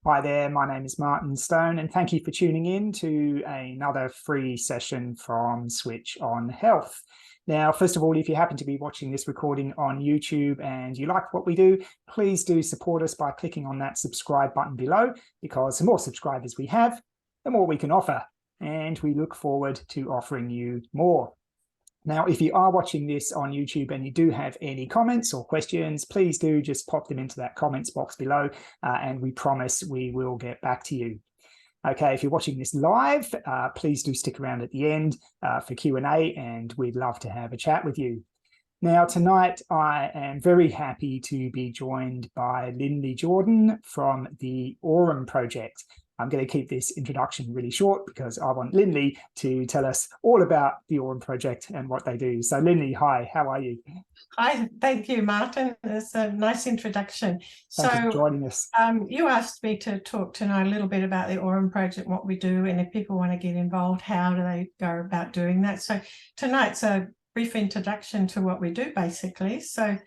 Hi there, my name is Martin Stone, and thank you for tuning in to another free session from Switch on Health. Now, first of all, if you happen to be watching this recording on YouTube and you like what we do, please do support us by clicking on that subscribe button below, because the more subscribers we have, the more we can offer, and we look forward to offering you more. Now, if you are watching this on YouTube and you do have any comments or questions, please do just pop them into that comments box below, and we promise we will get back to you. Okay, if you're watching this live, please do stick around at the end for Q&A, and we'd love to have a chat with you. Now, tonight, I am very happy to be joined by Linlee Jordan from the Aurum Project. I'm going to keep this introduction really short because I want Linlee to tell us all about the Aurum Project and what they do. So Linlee, hi, how are you? Hi, thank you, Martin. It's a nice introduction. Thank you for joining us. You asked me to talk tonight a little bit about the Aurum Project, what we do, and if people want to get involved, how do they go about doing that? So tonight's a brief introduction to what we do, basically. So,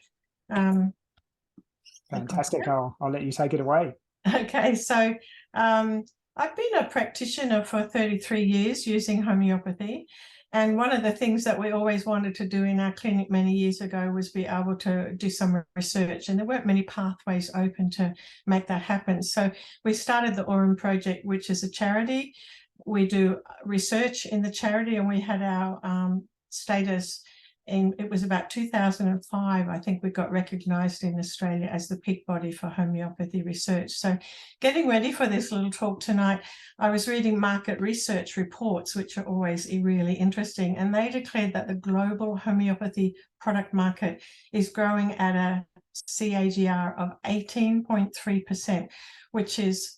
fantastic. I'll let you take it away. Okay, so I've been a practitioner for 33 years using homeopathy. And one of the things that we always wanted to do in our clinic many years ago was be able to do some research. And there weren't many pathways open to make that happen. So we started the Aurum Project, which is a charity. We do research in the charity, and we had our status it was about 2005, I think we got recognised in Australia as the peak body for homeopathy research. So getting ready for this little talk tonight, I was reading market research reports, which are always really interesting, and they declared that the global homeopathy product market is growing at a CAGR of 18.3%, which is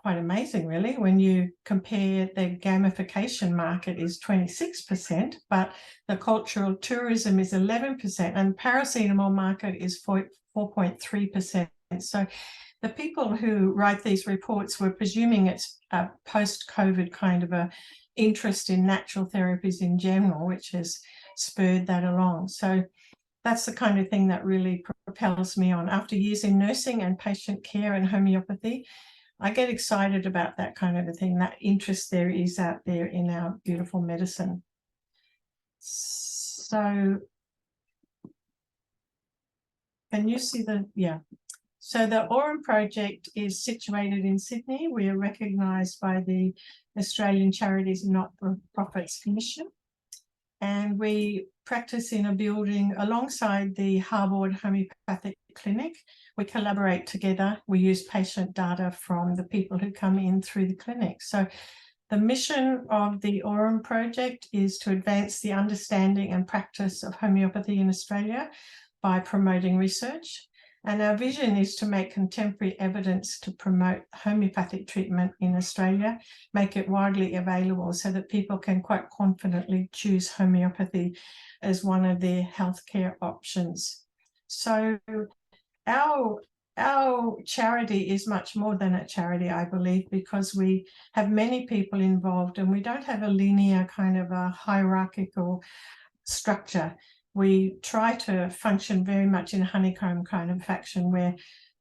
quite amazing, really, when you compare the gamification market is 26%, but the cultural tourism is 11%, and paracetamol market is 4.3%. So the people who write these reports were presuming it's a post-COVID kind of a interest in natural therapies in general, which has spurred that along. So that's the kind of thing that really propels me on. After years in nursing and patient care and homeopathy, I get excited about that kind of a thing, that interest there is out there in our beautiful medicine. So, can you see So the Aurum Project is situated in Sydney. We are recognised by the Australian Charities and Not-for-Profits Commission. And we practice in a building alongside the Harbour Homeopathic Clinic. We collaborate together. We use patient data from the people who come in through the clinic. So the mission of the Aurum Project is to advance the understanding and practice of homeopathy in Australia by promoting research. And our vision is to make contemporary evidence to promote homeopathic treatment in Australia, make it widely available so that people can quite confidently choose homeopathy as one of their healthcare options. So our charity is much more than a charity, I believe, because we have many people involved, and we don't have a linear kind of a hierarchical structure. We try to function very much in a honeycomb kind of fashion, where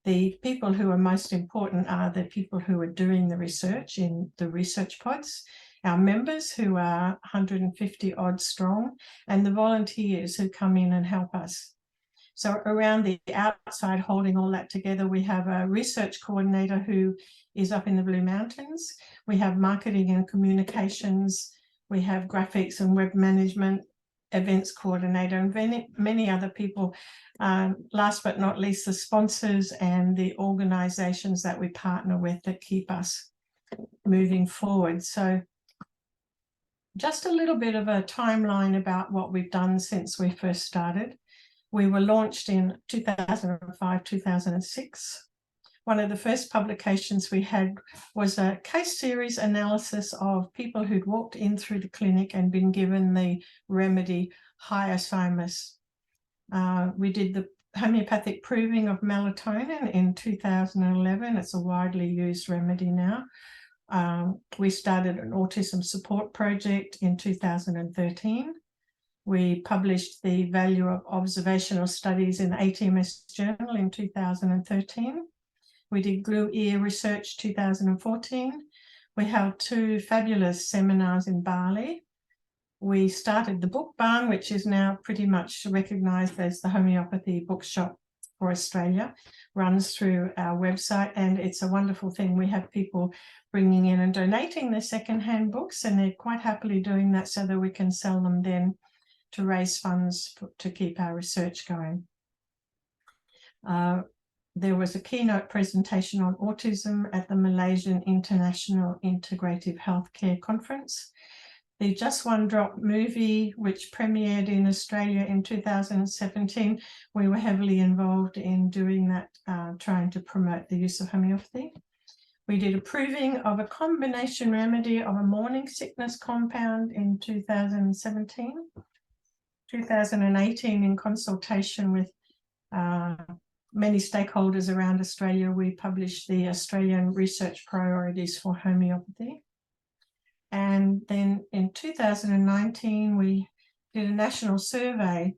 the people who are most important are the people who are doing the research in the research pods, our members who are 150 odd strong, and the volunteers who come in and help us. So around the outside, holding all that together, we have a research coordinator who is up in the Blue Mountains. We have marketing and communications. We have graphics and web management, events coordinator, and many other people. Last but not least, the sponsors and the organisations that we partner with that keep us moving forward. So just a little bit of a timeline about what we've done since we first started. We were launched in 2005, 2006. One of the first publications we had was a case series analysis of people who'd walked in through the clinic and been given the remedy hyoscyamus. We did the homeopathic proving of melatonin in 2011. It's a widely used remedy now. We started an autism support project in 2013. We published the value of observational studies in the ATMS journal in 2013. We did glue ear research 2014. We held 2 fabulous seminars in Bali. We started the book barn, which is now pretty much recognised as the homeopathy bookshop for Australia, runs through our website, and it's a wonderful thing. We have people bringing in and donating their secondhand books, and they're quite happily doing that so that we can sell them then to raise funds to keep our research going. There was a keynote presentation on autism at the Malaysian International Integrative Healthcare Conference. The Just One Drop movie, which premiered in Australia in 2017, we were heavily involved in doing that, trying to promote the use of homeopathy. We did a proving of a combination remedy of a morning sickness compound in 2017. 2018, in consultation with many stakeholders around Australia, we published the Australian Research Priorities for Homeopathy. And then in 2019, we did a national survey,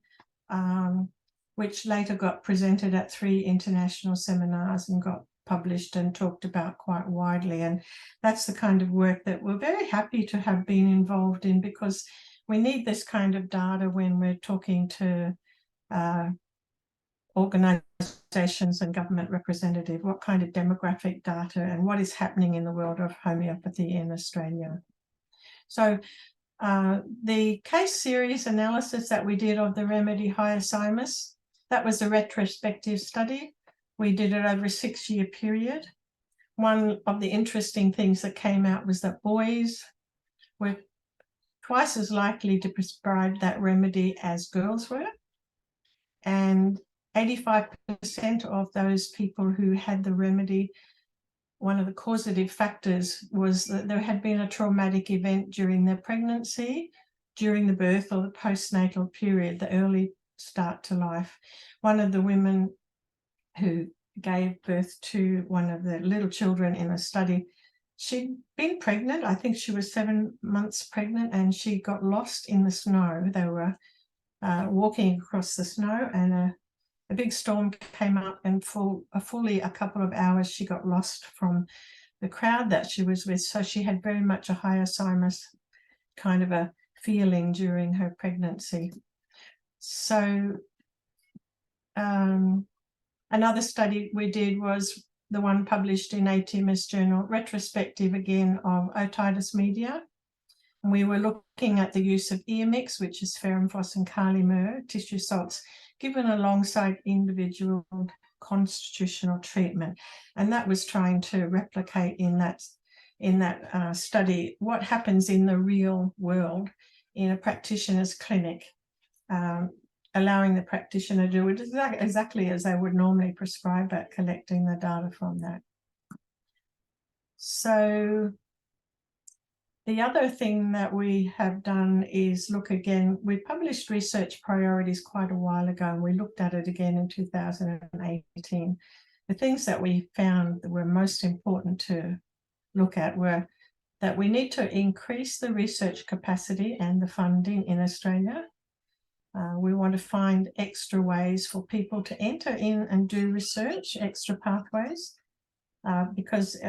which later got presented at 3 international seminars and got published and talked about quite widely. And that's the kind of work that we're very happy to have been involved in, because we need this kind of data when we're talking to organisations and government representatives, what kind of demographic data and what is happening in the world of homeopathy in Australia. So the case series analysis that we did of the remedy hyoscyamus, that was a retrospective study. We did it over a 6-year period. One of the interesting things that came out was that boys were twice as likely to prescribe that remedy as girls were. And 85% of those people who had the remedy, one of the causative factors was that there had been a traumatic event during their pregnancy, during the birth or the postnatal period, the early start to life. One of the women who gave birth to one of the little children in a study, she'd been pregnant, I think she was 7 months pregnant, and she got lost in the snow. They were walking across the snow, and a big storm came up, and for fully a couple of hours she got lost from the crowd that she was with. So she had very much a hyoscyamus kind of a feeling during her pregnancy. So another study we did was the one published in ATMS Journal, retrospective again of otitis media. And we were looking at the use of ear mix, which is ferrum phos and kali myrrh tissue salts, given alongside individual constitutional treatment. And that was trying to replicate in that study what happens in the real world in a practitioner's clinic, allowing the practitioner to do it exactly as they would normally prescribe, but collecting the data from that. So the other thing that we have done is look again. We published research priorities quite a while ago, and we looked at it again in 2018. The things that we found that were most important to look at were that we need to increase the research capacity and the funding in Australia. We want to find extra ways for people to enter in and do research, extra pathways, because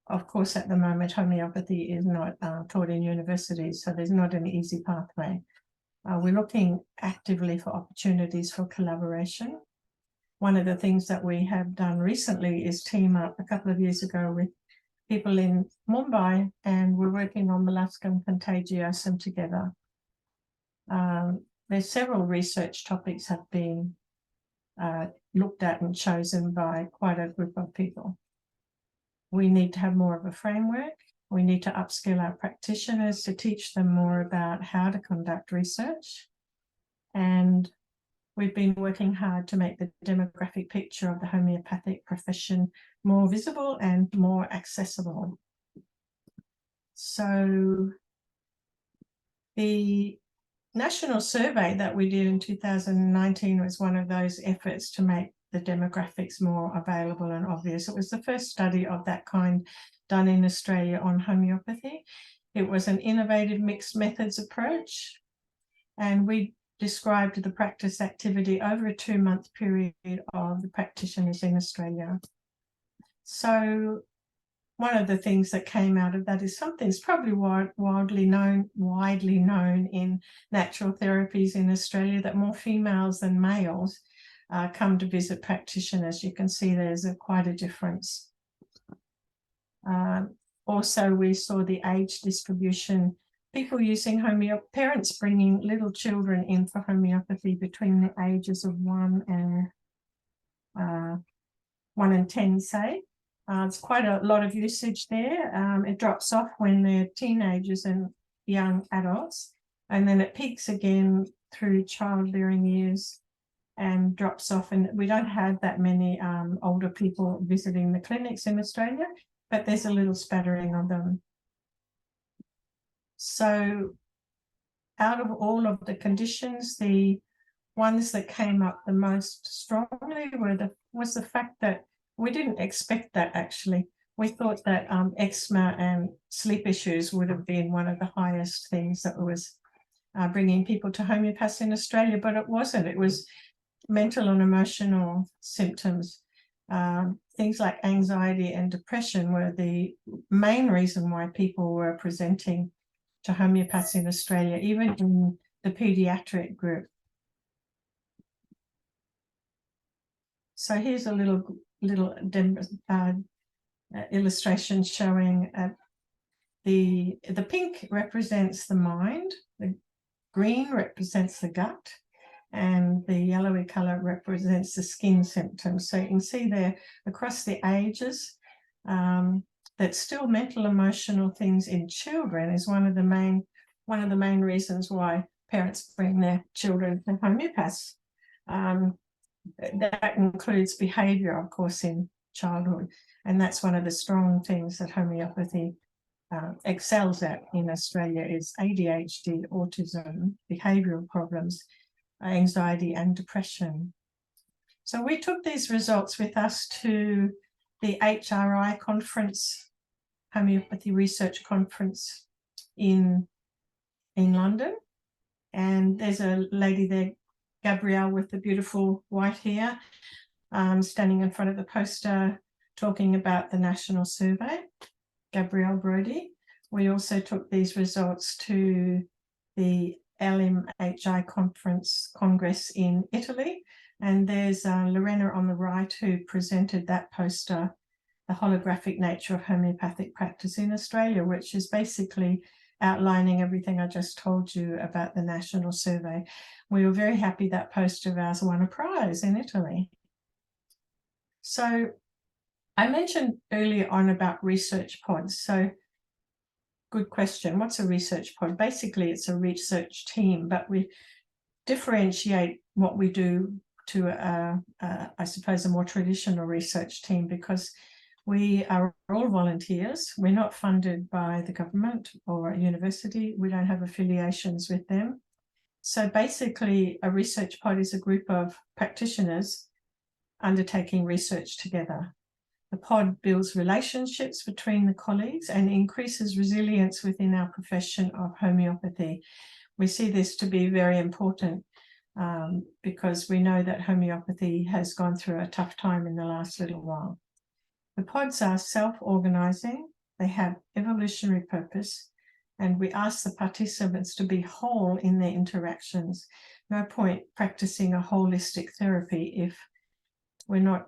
of course, at the moment, homeopathy is not taught in universities, so there's not an easy pathway. We're looking actively for opportunities for collaboration. One of the things that we have done recently is team up a couple of years ago with people in Mumbai, and we're working on molluscum contagiosum together. There's several research topics have been looked at and chosen by quite a group of people. We need to have more of a framework. We need to upskill our practitioners to teach them more about how to conduct research. And we've been working hard to make the demographic picture of the homeopathic profession more visible and more accessible. So the national survey that we did in 2019 was one of those efforts to make the demographics more available and obvious. It was the first study of that kind done in Australia on homeopathy. It was an innovative mixed methods approach, and we described the practice activity over a 2-month period of the practitioners in Australia. So one of the things that came out of that is something's probably widely known in natural therapies in Australia, that more females than males come to visit practitioners. You can see there's quite a difference. Also, we saw the age distribution, people using parents bringing little children in for homeopathy between the ages of 1 and 10, say. It's quite a lot of usage there. It drops off when they're teenagers and young adults, and then it peaks again through childbearing years and drops off. And we don't have that many older people visiting the clinics in Australia, but there's a little spattering of them. So out of all of the conditions, the ones that came up the most strongly was the fact that we didn't expect that, actually. We thought that eczema and sleep issues would have been one of the highest things that was bringing people to homeopathy in Australia, but it wasn't. It was mental and emotional symptoms. Things like anxiety and depression were the main reason why people were presenting to homeopathy in Australia, even in the pediatric group. So here's a little illustration showing the pink represents the mind, the green represents the gut, and the yellowy color represents the skin symptoms. So you can see there across the ages that still mental emotional things in children is one of the main reasons why parents bring their children to homeopaths. That includes behavior, of course, in childhood, and that's one of the strong things that homeopathy excels at in Australia is ADHD, autism, behavioral problems, anxiety and depression. So we took these results with us to the HRI Conference, Homeopathy Research Conference in London, and there's a lady there, Gabrielle, with the beautiful white hair, standing in front of the poster talking about the national survey, Gabrielle Brody. We also took these results to the LMHI Congress in Italy, and there's Lorena on the right who presented that poster, The Holographic Nature of Homeopathic Practice in Australia, which is basically outlining everything I just told you about the national survey. We were very happy that poster of ours won a prize in Italy. So I mentioned earlier on about research pods. So good question. What's a research pod? Basically, it's a research team, but we differentiate what we do to, I suppose, a more traditional research team, because we are all volunteers. We're not funded by the government or a university. We don't have affiliations with them. So basically, a research pod is a group of practitioners undertaking research together. The pod builds relationships between the colleagues and increases resilience within our profession of homeopathy. We see this to be very important because we know that homeopathy has gone through a tough time in the last little while. The pods are self-organizing, they have evolutionary purpose, and we ask the participants to be whole in their interactions. No point practicing a holistic therapy if we're not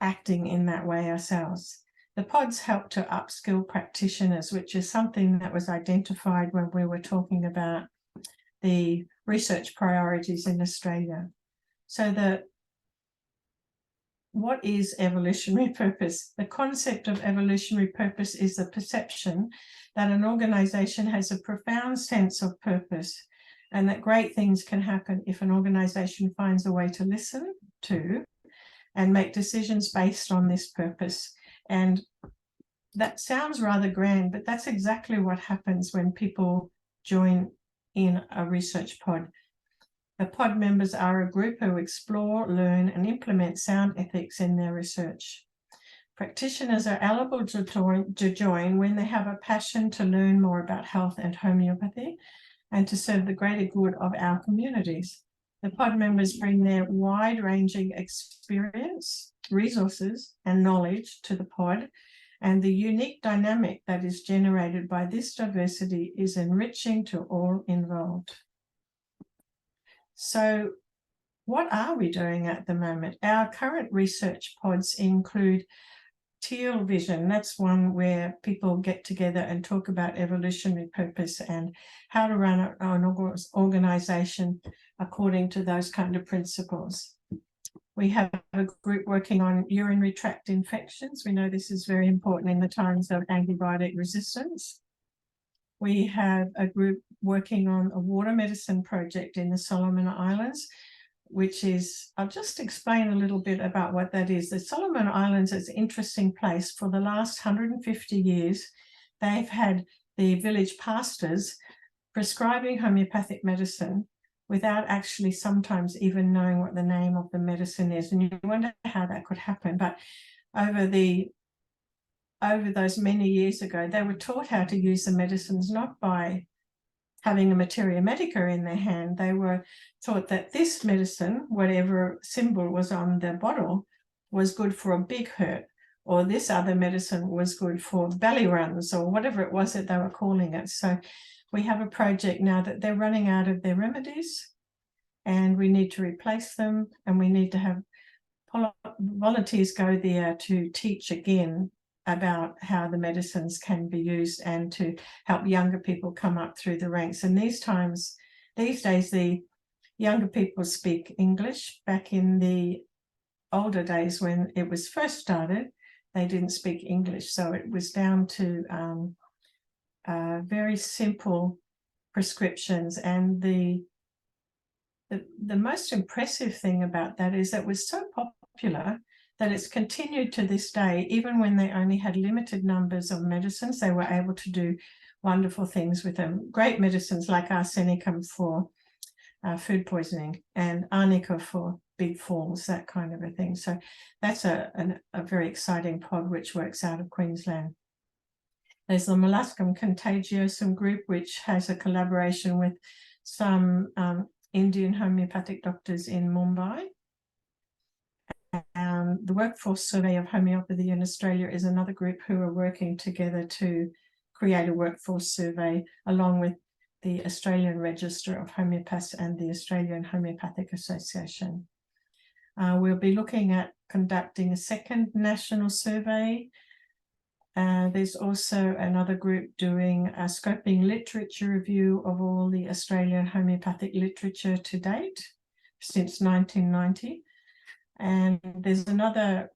acting in that way ourselves. The pods help to upskill practitioners, which is something that was identified when we were talking about the research priorities in Australia. So what is evolutionary purpose? The concept of evolutionary purpose is the perception that an organization has a profound sense of purpose, and that great things can happen if an organization finds a way to listen to and make decisions based on this purpose. And that sounds rather grand, but that's exactly what happens when people join in a research pod. The pod members are a group who explore, learn, and implement sound ethics in their research. Practitioners are eligible to join when they have a passion to learn more about health and homeopathy and to serve the greater good of our communities. The pod members bring their wide-ranging experience, resources, and knowledge to the pod, and the unique dynamic that is generated by this diversity is enriching to all involved. So, what are we doing at the moment? Our current research pods include Teal Vision. That's one where people get together and talk about evolutionary purpose and how to run an organization according to those kind of principles. We have a group working on urinary tract infections. We know this is very important in the times of antibiotic resistance. We have a group working on a water medicine project in the Solomon Islands, which is, I'll just explain a little bit about what that is. The Solomon Islands is an interesting place. For the last 150 years, they've had the village pastors prescribing homeopathic medicine without actually sometimes even knowing what the name of the medicine is. And you wonder how that could happen. But over those many years ago, they were taught how to use the medicines not by having a materia medica in their hand. They were taught that this medicine, whatever symbol was on the bottle, was good for a big hurt, or this other medicine was good for belly runs, or whatever it was that they were calling it. So we have a project now that they're running out of their remedies, and we need to replace them, and we need to have volunteers go there to teach again about how the medicines can be used and to help younger people come up through the ranks. And these days, the younger people speak English. Back in the older days when it was first started, they didn't speak English. So it was down to very simple prescriptions. And the most impressive thing about that is that it was so popular that it's continued to this day. Even when they only had limited numbers of medicines, they were able to do wonderful things with them. Great medicines like arsenicum for food poisoning and arnica for big falls, that kind of a thing. So that's a very exciting pod which works out of Queensland. There's the Molluscum contagiosum group, which has a collaboration with some Indian homeopathic doctors in Mumbai. The Workforce Survey of Homeopathy in Australia is another group who are working together to create a workforce survey along with the Australian Register of Homeopaths and the Australian Homeopathic Association. We'll be looking at conducting a second national survey. There's also another group doing a scoping literature review of all the Australian homeopathic literature to date since 1990. And there's another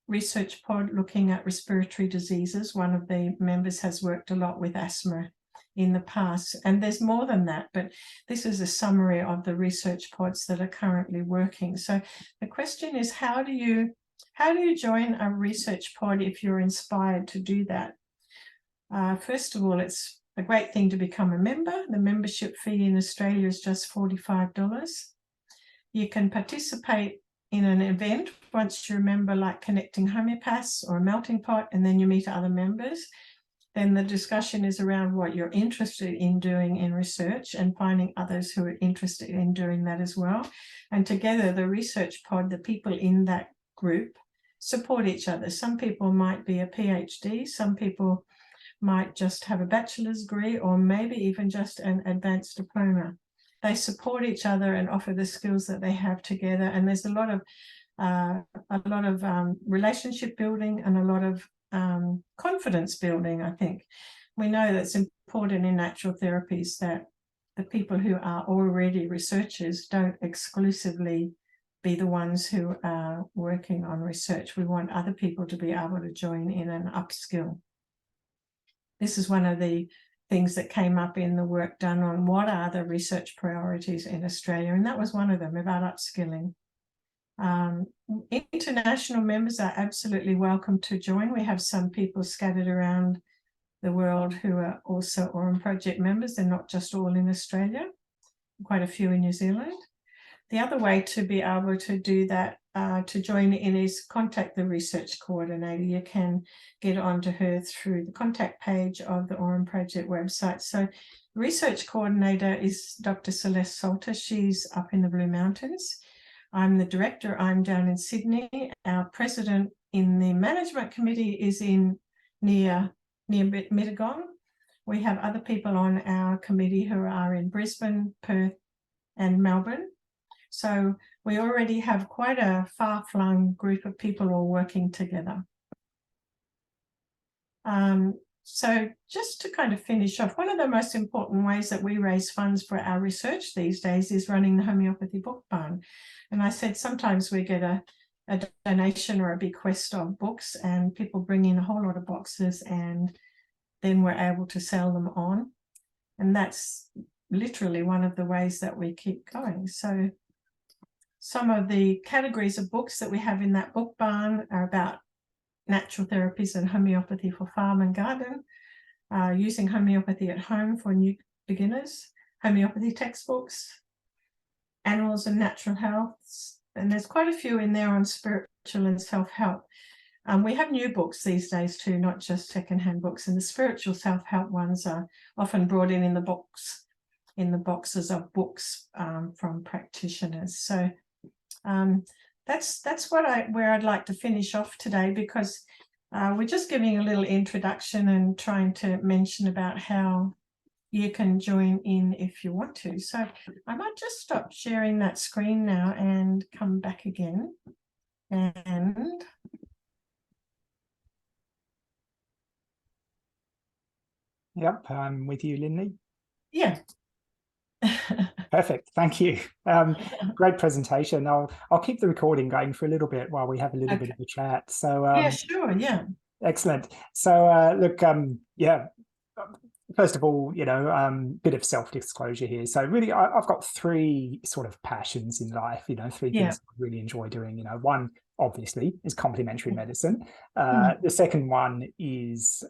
research pod looking at respiratory diseases. One of the members has worked a lot with asthma in the past, and there's more than that, but this is a summary of the research pods that are currently working. So the question is, how do you join a research pod if you're inspired to do that? First of all, it's a great thing to become a member. The membership fee in Australia is just $45. You can participate in an event once you're a member, like Connecting Homeopaths or a melting pot, and then you meet other members. Then the discussion is around what you're interested in doing in research and finding others who are interested in doing that as well. And together, the research pod, the people in that group, support each other. Some people might be a PhD, some people might just have a bachelor's degree, or maybe even just an advanced diploma. They support each other and offer the skills that they have together. And there's a lot of relationship building and a lot of confidence building, I think. We know that's important in natural therapies, that the people who are already researchers don't exclusively be the ones who are working on research. We want other people to be able to join in and upskill. This is one of the things that came up in the work done on what are the research priorities in Australia, and that was one of them, about upskilling. International members are absolutely welcome to join. We have some people scattered around the world who are also Aurum Project members. They're not just all in Australia, quite a few in New Zealand. The other way to be able to do that to join in is contact the research coordinator. You can get onto her through the contact page of the Aurum Project website. So the research coordinator is Dr. Celeste Salter. She's up in the Blue Mountains. I'm the director. I'm down in Sydney. Our president in the management committee is near Mittagong. We have other people on our committee who are in Brisbane, Perth, and Melbourne. So we already have quite a far-flung group of people all working together. So just to kind of finish off, one of the most important ways that we raise funds for our research these days is running the Homeopathy Book Barn. And I said sometimes we get a donation or a bequest of books, and people bring in a whole lot of boxes, and then we're able to sell them on. And that's literally one of the ways that we keep going. So some of the categories of books that we have in that book barn are about natural therapies and homeopathy for farm and garden, using homeopathy at home for new beginners, homeopathy textbooks, animals and natural health, and there's quite a few in there on spiritual and self-help. We have new books these days too, not just secondhand books, and the spiritual self-help ones are often brought in the boxes of books from practitioners. So that's where I'd like to finish off today, because we're just giving a little introduction and trying to mention about how you can join in if you want to. So I might just stop sharing that screen now and come back again. And yep, I'm with you, Linlee. yeah. Perfect, thank you. Great presentation. I'll keep the recording going for a little bit while we have a little bit of a chat. So yeah, sure, yeah. Excellent. So look, yeah, first of all, bit of self-disclosure here. So really, I've got three sort of passions in life, three things I really enjoy doing. One, obviously, is complementary medicine. The second one is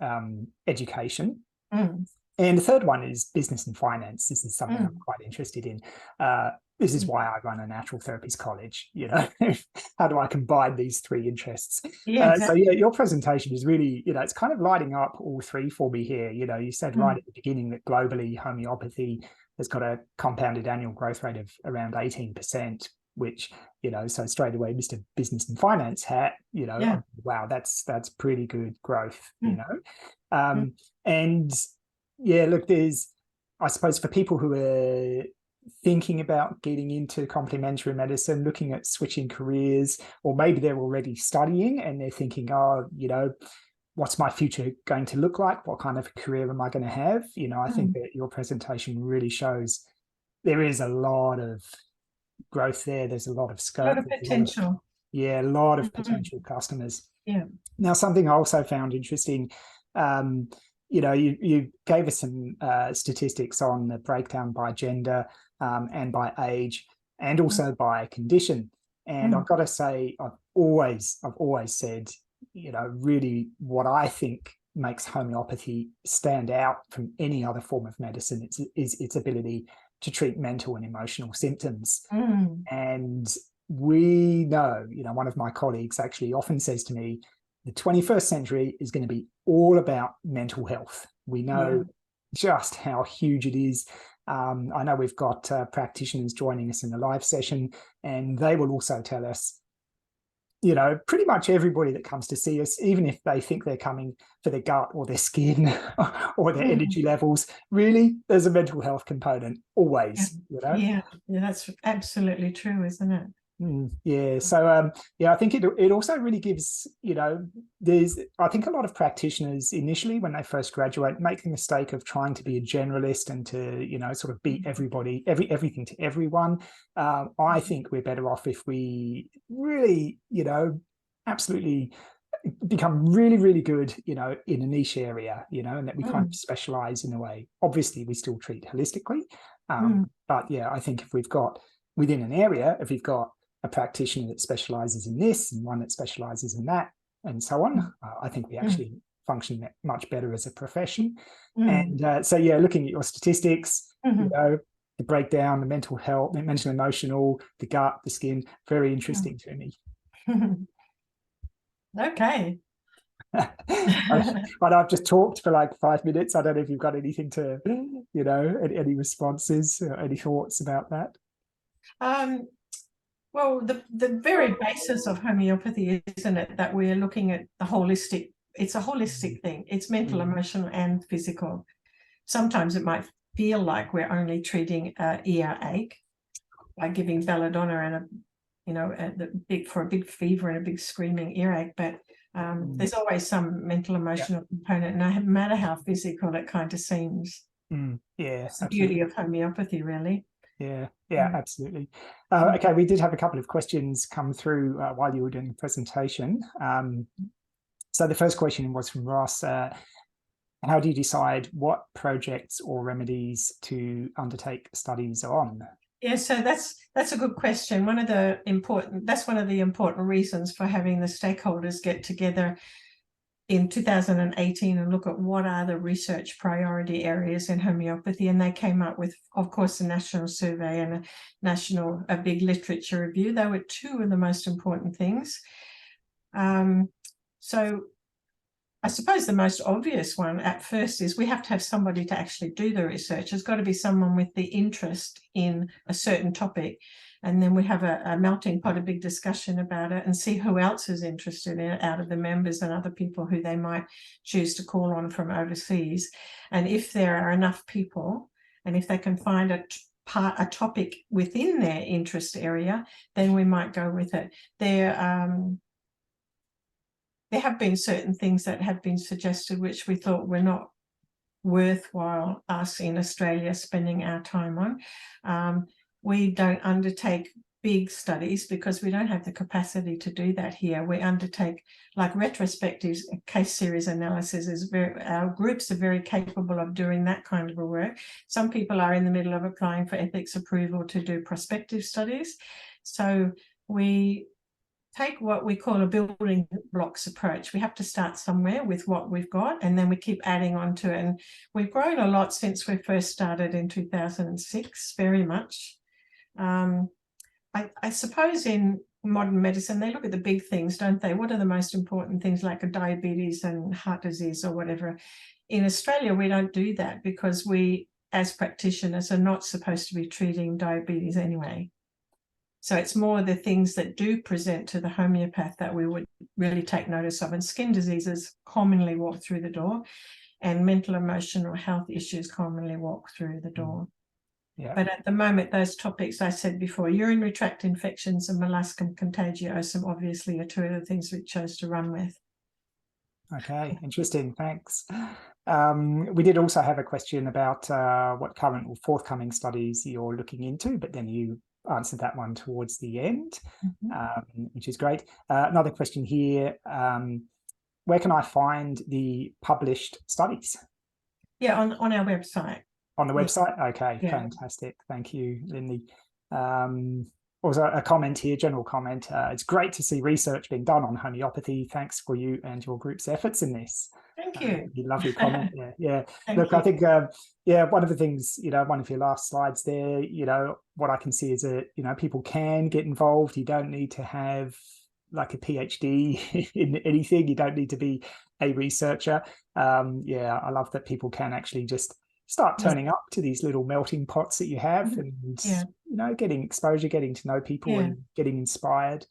education. And the third one is business and finance. This is something I'm quite interested in. This is why I run a natural therapies college. How do I combine these three interests? Yeah, exactly. So yeah, your presentation is really, it's kind of lighting up all three for me here. You said right at the beginning that globally homeopathy has got a compounded annual growth rate of around 18%, which, so straight away, Mr. Business and Finance hat, wow, that's pretty good growth, and yeah, look, I suppose for people who are thinking about getting into complementary medicine, looking at switching careers, or maybe they're already studying and they're thinking, what's my future going to look like? What kind of career am I going to have? I think that your presentation really shows there is a lot of growth there. There's a lot of scope. A lot of potential. A lot of potential customers. Yeah. Now, something I also found interesting, you gave us some statistics on the breakdown by gender and by age, and also by condition. And I've got to say, I've always said, really what I think makes homeopathy stand out from any other form of medicine is its ability to treat mental and emotional symptoms. And we know, one of my colleagues actually often says to me, the 21st century is going to be all about mental health. We know just how huge it is. I know we've got practitioners joining us in the live session, and they will also tell us, pretty much everybody that comes to see us, even if they think they're coming for their gut or their skin or their energy levels, really, there's a mental health component always. Yeah, that's absolutely true, isn't it? Yeah, so I think it also really gives, I think a lot of practitioners initially when they first graduate make the mistake of trying to be a generalist and to sort of beat everybody, everything to everyone. I think we're better off if we really absolutely become really, really good in a niche area, and that we kind of specialize in a way. Obviously we still treat holistically, but yeah, I think if we've got within an area, if we've got a practitioner that specializes in this and one that specializes in that and so on, I think we actually function much better as a profession. And so yeah, looking at your statistics, the breakdown, the mental health, the mental, emotional, the gut, the skin, very interesting to me. Okay. But I've just talked for like 5 minutes. I don't know if you've got anything to, any responses or any thoughts about that. Well, the very basis of homeopathy, isn't it, that we're looking at the holistic, it's a holistic thing. It's mental, emotional, and physical. Sometimes it might feel like we're only treating earache by giving belladonna and for a big fever and a big screaming earache, but there's always some mental, emotional component, no matter how physical it kind of seems. Yeah, it's the beauty of homeopathy, really. Yeah, absolutely. Okay, we did have a couple of questions come through while you were doing the presentation. So the first question was from Ross. How do you decide what projects or remedies to undertake studies on? Yeah, so that's a good question. That's one of the important reasons for having the stakeholders get together in 2018 and look at what are the research priority areas in homeopathy. And they came up with, of course, a national survey and a big literature review. They were two of the most important things. So I suppose the most obvious one at first is we have to have somebody to actually do the research. There's got to be someone with the interest in a certain topic. And then we have a melting pot, a big discussion about it, and see who else is interested in it out of the members and other people who they might choose to call on from overseas. And if there are enough people, and if they can find a topic within their interest area, then we might go with it. There have been certain things that have been suggested which we thought were not worthwhile us in Australia spending our time on. We don't undertake big studies because we don't have the capacity to do that here. We undertake like retrospectives, case series analysis. Our groups are very capable of doing that kind of a work. Some people are in the middle of applying for ethics approval to do prospective studies. So we take what we call a building blocks approach. We have to start somewhere with what we've got, and then we keep adding on to it. And we've grown a lot since we first started in 2006, very much. I suppose in modern medicine, they look at the big things, don't they? What are the most important things, like a diabetes and heart disease or whatever? In Australia, we don't do that because we, as practitioners, are not supposed to be treating diabetes anyway. So it's more the things that do present to the homeopath that we would really take notice of. And skin diseases commonly walk through the door, and mental, emotional health issues commonly walk through the door. Yeah. But at the moment, those topics I said before, urinary tract infections and molluscum contagiosum, obviously, are two of the things we chose to run with. Okay, interesting. Thanks. We did also have a question about what current or forthcoming studies you're looking into, but then you answered that one towards the end, which is great. Another question here, where can I find the published studies? Yeah, on our website. On the website? Okay, fantastic. Thank you, Linlee. Also a comment here, general comment. It's great to see research being done on homeopathy. Thanks for you and your group's efforts in this. Thank you. Lovely comment. Yeah. Look, you. I think, one of the things, one of your last slides there, what I can see is that, people can get involved. You don't need to have like a PhD in anything. You don't need to be a researcher. I love that people can actually just start turning up to these little melting pots that you have, and getting exposure, getting to know people, and getting inspired.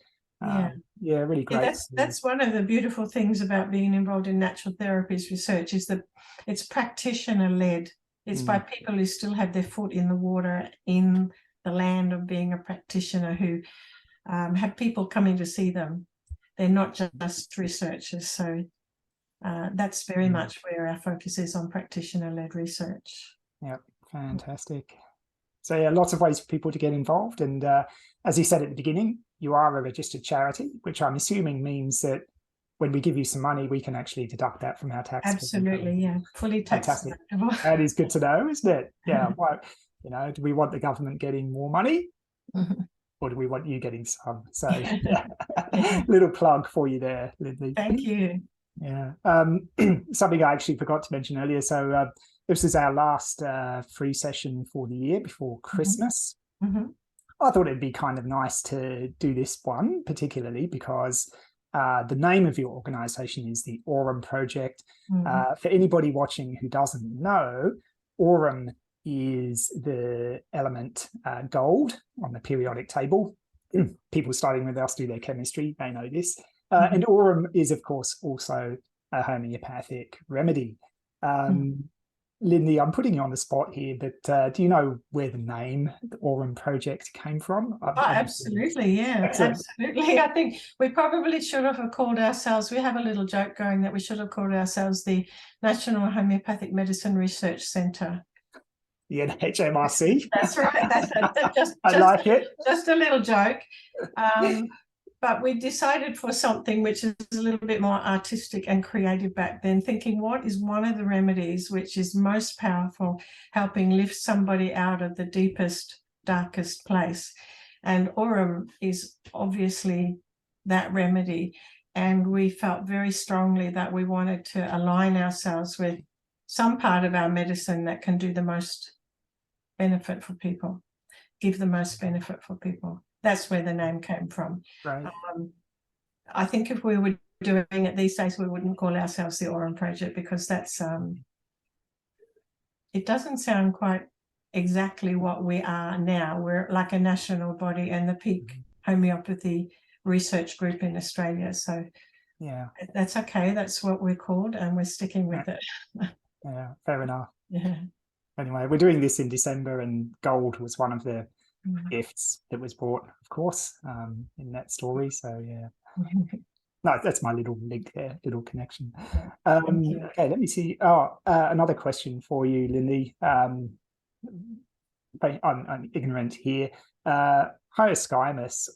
Really great. That's one of the beautiful things about being involved in natural therapies research, is that it's practitioner led. It's by people who still have their foot in the water, in the land of being a practitioner, who have people coming to see them. They're not just researchers. So that's very much where our focus is, on practitioner-led research. Yeah, fantastic. So lots of ways for people to get involved. And as you said at the beginning, you are a registered charity, which I'm assuming means that when we give you some money, we can actually deduct that from our tax. Absolutely, yeah, fully tax deductible. That is good to know, isn't it? Yeah. Well, do we want the government getting more money? Or do we want you getting some? So little plug for you there, Linlee. Thank you. Yeah. Something I actually forgot to mention earlier. So this is our last free session for the year before Christmas. I thought it'd be kind of nice to do this one, particularly because the name of your organization is the Aurum Project. For anybody watching who doesn't know, Aurum is the element gold on the periodic table. People starting with us do their chemistry, they know this. And Aurum is, of course, also a homeopathic remedy. Linlee, I'm putting you on the spot here, but do you know where the name, the Aurum Project, came from? Absolutely, yeah. Excellent. Absolutely. I think we probably should have called ourselves, we have a little joke going that we should have called ourselves the National Homeopathic Medicine Research Centre. The NHMRC. That's right. I like it. Just a little joke. But we decided for something which is a little bit more artistic and creative back then, thinking what is one of the remedies which is most powerful, helping lift somebody out of the deepest, darkest place. And Aurum is obviously that remedy. And we felt very strongly that we wanted to align ourselves with some part of our medicine that can do the most benefit for people, give the most benefit for people. That's where the name came from. Right. I think if we were doing it these days, we wouldn't call ourselves the Aurum Project, because that's it doesn't sound quite exactly what we are now. We're like a national body and the peak homeopathy research group in Australia. So yeah, that's okay. That's what we're called, and we're sticking with it. Yeah, fair enough. Yeah. Anyway, we're doing this in December, and gold was one of the gifts that was bought, of course, in that story. So yeah, no, that's my little link there, little connection. Okay, let me see. Another question for you, Linlee. I'm ignorant here. Hyoscyamus,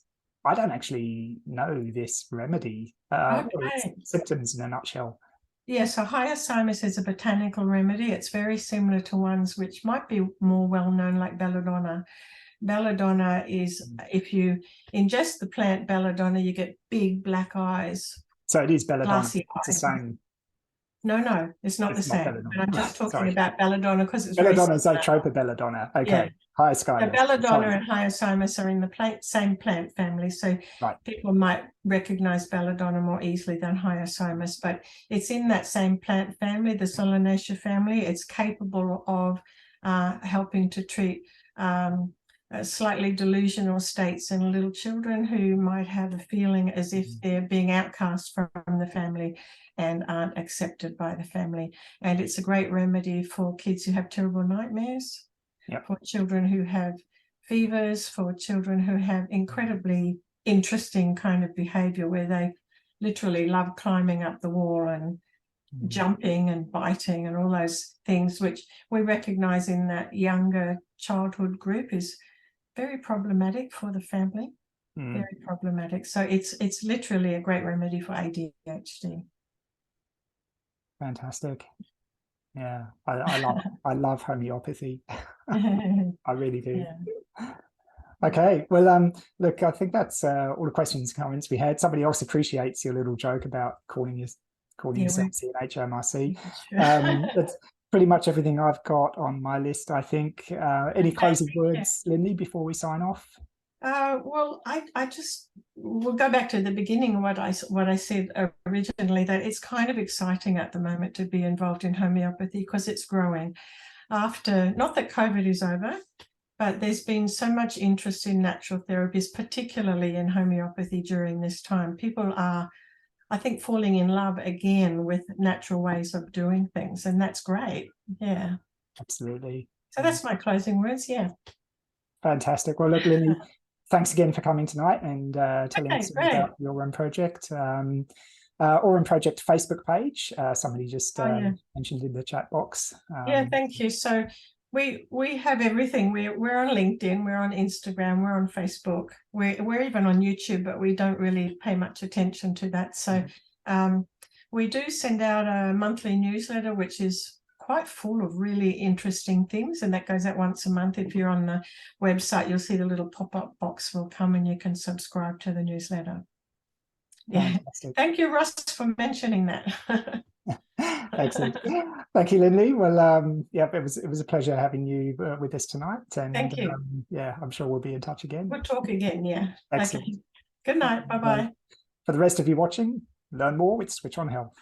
I don't actually know this remedy. Symptoms in a nutshell. Yeah, so hyoscyamus is a botanical remedy. It's very similar to ones which might be more well known, like belladonna. Belladonna is, if you ingest the plant belladonna, you get big black eyes. So it is belladonna. It's the same. No, it's not the same. But I'm just talking about belladonna because it's belladonna is Zoetropa belladonna. Okay. Yeah. Hyoscyamus. So belladonna and hyoscyamus are in the same plant family. So people might recognize belladonna more easily than hyoscyamus, but it's in that same plant family, the Solanaceae family. It's capable of helping to treat slightly delusional states in little children who might have a feeling as if they're being outcast from the family and aren't accepted by the family. And it's a great remedy for kids who have terrible nightmares, for children who have fevers, for children who have incredibly interesting kind of behavior where they literally love climbing up the wall and jumping and biting and all those things, which we recognize in that younger childhood group is very problematic for the family. Very problematic. So it's literally a great remedy for ADHD. Fantastic. Yeah, I love homeopathy. I really do. Yeah. Okay, well, look, I think that's all the questions and comments we had. Somebody else appreciates your little joke about calling yourselves the HMRC. That's pretty much everything I've got on my list, I think. Any closing words, Linlee, before we sign off? Well, we'll go back to the beginning, what I said originally, that it's kind of exciting at the moment to be involved in homeopathy because it's growing. After, not that COVID is over, but there's been so much interest in natural therapies, particularly in homeopathy during this time. People are, I think, falling in love again with natural ways of doing things, and that's great. Yeah. Absolutely. So that's my closing words, yeah. Fantastic. Well, look, Linlee, thanks again for coming tonight and telling us about your Aurum Project. Aurum Project Facebook page, somebody just mentioned in the chat box. Yeah, thank you. So we have everything. We're on LinkedIn, we're on Instagram, we're on Facebook, we're even on YouTube, but we don't really pay much attention to that. So we do send out a monthly newsletter, which is quite full of really interesting things, and that goes out once a month. If you're on the website, you'll see the little pop-up box will come and you can subscribe to the newsletter. Yeah. Fantastic. Thank you, Ross, for mentioning that. Excellent. Thank you, Linlee. Well, yeah, it was a pleasure having you with us tonight. And Thank you. yeah, I'm sure we'll be in touch again. We'll talk again. Yeah. Excellent. Okay. Good night. Bye-bye. For the rest of you watching, learn more with Switch on Health.